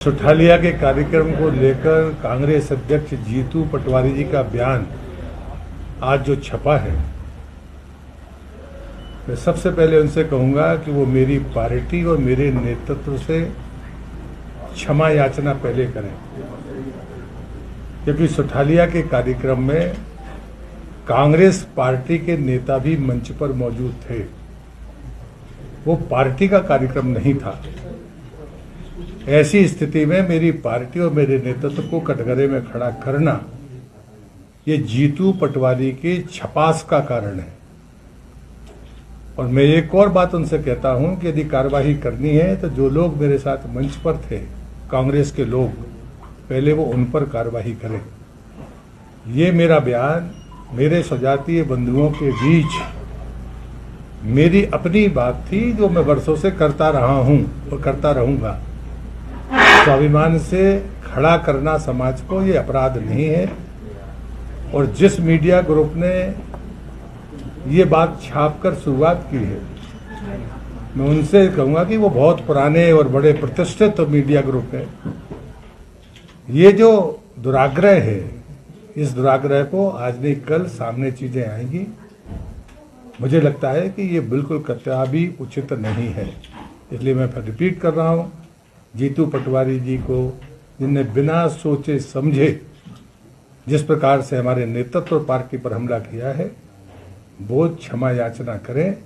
सुठालिया के कार्यक्रम को लेकर कांग्रेस अध्यक्ष जीतू पटवारी जी का बयान आज जो छपा है, मैं सबसे पहले उनसे कहूंगा कि वो मेरी पार्टी और मेरे नेतृत्व से क्षमा याचना पहले करें, क्योंकि सुठालिया के कार्यक्रम में कांग्रेस पार्टी के नेता भी मंच पर मौजूद थे। वो पार्टी का कार्यक्रम नहीं था। ऐसी स्थिति में मेरी पार्टी और मेरे नेतृत्व को कटघरे में खड़ा करना ये जीतू पटवारी के छपास का कारण है। और मैं एक और बात उनसे कहता हूं कि यदि कार्यवाही करनी है तो जो लोग मेरे साथ मंच पर थे, कांग्रेस के लोग, पहले वो उन पर कार्यवाही करें। ये मेरा बयान मेरे स्वजातीय बंधुओं के बीच मेरी अपनी बात थी, जो मैं वर्षों से करता रहा हूं और करता रहूंगा। स्वाभिमान से खड़ा करना समाज को ये अपराध नहीं है। और जिस मीडिया ग्रुप ने ये बात छापकर शुरुआत की है, मैं उनसे कहूंगा कि वो बहुत पुराने और बड़े प्रतिष्ठित मीडिया ग्रुप है। ये जो दुराग्रह है, इस दुराग्रह को आज नहीं कल सामने चीजें आएंगी। मुझे लगता है कि ये बिल्कुल कतई भी उचित नहीं है। इसलिए मैं फिर रिपीट कर रहा हूं, जीतू पटवारी जी को, जिनने बिना सोचे समझे जिस प्रकार से हमारे नेतृत्व और पार्टी पर हमला किया है, वो क्षमा याचना करें।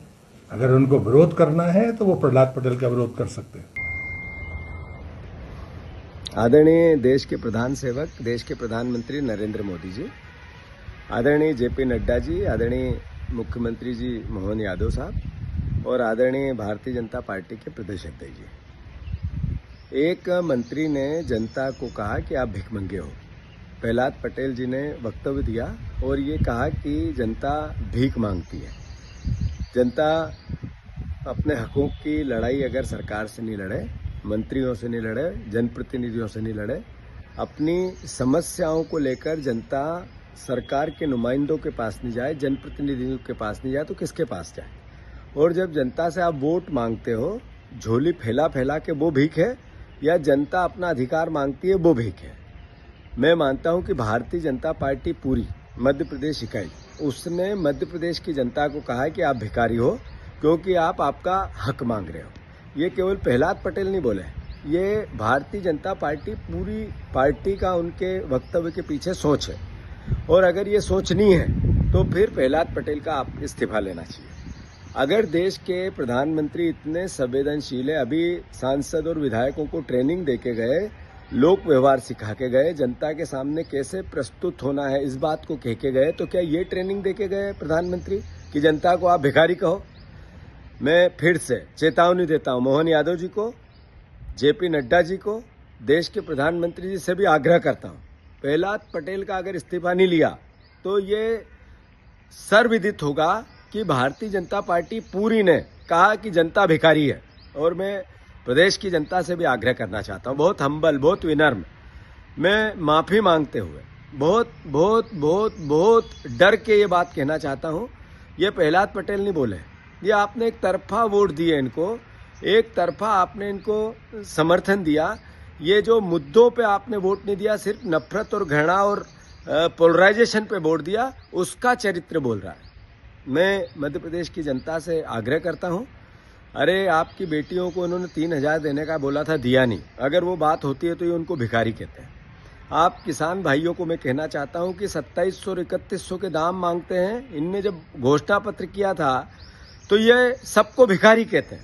अगर उनको विरोध करना है तो वो प्रहलाद पटेल का विरोध कर सकते हैं। आदरणीय देश के प्रधान सेवक, देश के प्रधानमंत्री नरेंद्र मोदी जी, आदरणीय जेपी नड्डा जी, आदरणीय मुख्यमंत्री जी मोहन यादव साहब और आदरणीय भारतीय जनता पार्टी के प्रदेश अध्यक्ष जी, एक मंत्री ने जनता को कहा कि आप भिखमंगे हो। प्रहलाद पटेल जी ने वक्तव्य दिया और ये कहा कि जनता भीख मांगती है। जनता अपने हकों की लड़ाई अगर सरकार से नहीं लड़े, मंत्रियों से नहीं लड़े, जनप्रतिनिधियों से नहीं लड़े, अपनी समस्याओं को लेकर जनता सरकार के नुमाइंदों के पास नहीं जाए, जनप्रतिनिधियों के पास नहीं जाए, तो किसके पास जाए? और जब जनता से आप वोट मांगते हो, झोली फैला फैला के वो भीख है, या जनता अपना अधिकार मांगती है वो भीख है? मैं मानता हूं कि भारतीय जनता पार्टी पूरी मध्य प्रदेश इकाई, उसने मध्य प्रदेश की जनता को कहा है कि आप भिखारी हो क्योंकि आप आपका हक मांग रहे हो। ये केवल प्रहलाद पटेल नहीं बोले, ये भारतीय जनता पार्टी पूरी पार्टी का उनके वक्तव्य के पीछे सोच है। और अगर ये सोच नहीं है तो फिर प्रहलाद पटेल का आप इस्तीफा लेना चाहिए। अगर देश के प्रधानमंत्री इतने संवेदनशील है, अभी सांसद और विधायकों को ट्रेनिंग देके गए, लोक व्यवहार सिखा के गए, जनता के सामने कैसे प्रस्तुत होना है इस बात को कह के गए, तो क्या ये ट्रेनिंग देके गए प्रधानमंत्री कि जनता को आप भिखारी कहो? मैं फिर से चेतावनी देता हूं मोहन यादव जी को, जेपी नड्डा जी को, देश के प्रधानमंत्री जी से भी आग्रह करता हूं, प्रहलाद पटेल का अगर इस्तीफा नहीं लिया तो ये सर्वविदित होगा कि भारतीय जनता पार्टी पूरी ने कहा कि जनता भिखारी है। और मैं प्रदेश की जनता से भी आग्रह करना चाहता हूं, बहुत हम्बल, बहुत विनम्र, मैं माफी मांगते हुए बहुत बहुत बहुत बहुत डर के ये बात कहना चाहता हूं, ये प्रहलाद पटेल नहीं बोले, ये आपने एक तरफा वोट दिए इनको, एक तरफा आपने इनको समर्थन दिया। ये जो मुद्दों पे आपने वोट नहीं दिया, सिर्फ नफरत और घृणा और पोलराइजेशन पे वोट दिया, उसका चरित्र बोल रहा है। मैं मध्य प्रदेश की जनता से आग्रह करता हूं, अरे आपकी बेटियों को उन्होंने 3,000 देने का बोला था, दिया नहीं। अगर वो बात होती है तो ये उनको भिखारी कहते हैं। आप किसान भाइयों को मैं कहना चाहता हूं कि 2700 और 3100 के दाम मांगते हैं। इनने जब घोषणा पत्र किया था तो ये सबको भिखारी कहते हैं।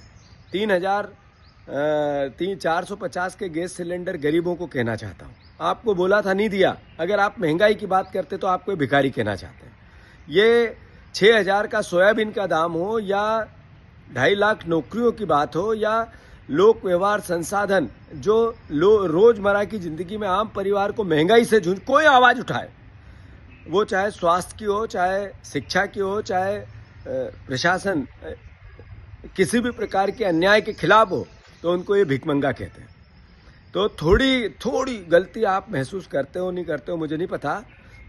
450 के गैस सिलेंडर गरीबों को कहना चाहता हूं, आपको बोला था, नहीं दिया। अगर आप महंगाई की बात करते तो आपको भिखारी कहना चाहते हैं। ये 6,000 का सोयाबीन का दाम हो, या 2.5 लाख नौकरियों की बात हो, या लोक व्यवहार संसाधन जो रोजमर्रा की जिंदगी में आम परिवार को महंगाई से जूझ, कोई आवाज उठाए, वो चाहे स्वास्थ्य की हो, चाहे शिक्षा की हो, चाहे प्रशासन किसी भी प्रकार के अन्याय के खिलाफ हो, तो उनको ये भिखमंगा कहते हैं। तो थोड़ी गलती आप महसूस करते हो, नहीं करते हो मुझे नहीं पता,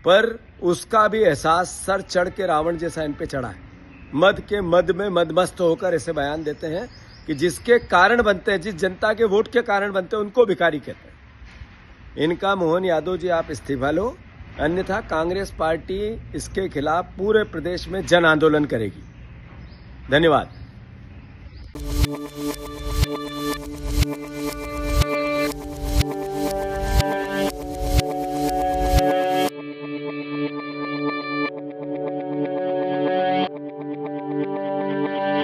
पर उसका भी एहसास सर चढ़ के रावण जैसा इन पे चढ़ा है। मद के मद में मदमस्त होकर ऐसे बयान देते हैं कि जिसके कारण बनते हैं, जिस जनता के वोट के कारण बनते हैं, उनको भिखारी कहते हैं। इनका मोहन यादव जी आप इस्तीफा लो, अन्यथा कांग्रेस पार्टी इसके खिलाफ पूरे प्रदेश में जन आंदोलन करेगी। धन्यवाद।